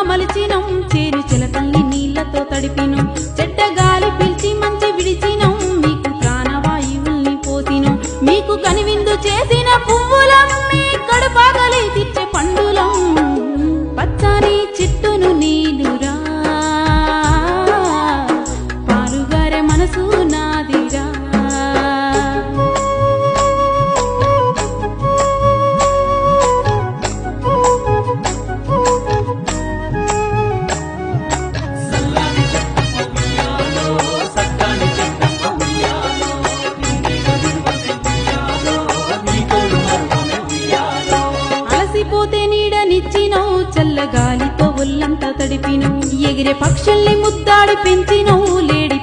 మలిచినం చేరు చిలకల్ని నీళ్లతో తడిపినం చెడ్డ గాలి పిలిచి మంచి విడిచినం మీకు ప్రాణవాయువుల్ని పోసినం మీకు కనివిందు చేసిన పువ్వులం మీ కడుపాగలి తీర్చే పండులం పచ్చని చెట్టును నీలురా పాలుగారే మనసు నాదిరా అలసిపోతే నీడనిచ్చినో చల్లగాలితో ఒళ్ళంతా తడిపినో ఎగిరే పక్షుల్ని ముద్దాడి పెంచినో లేడి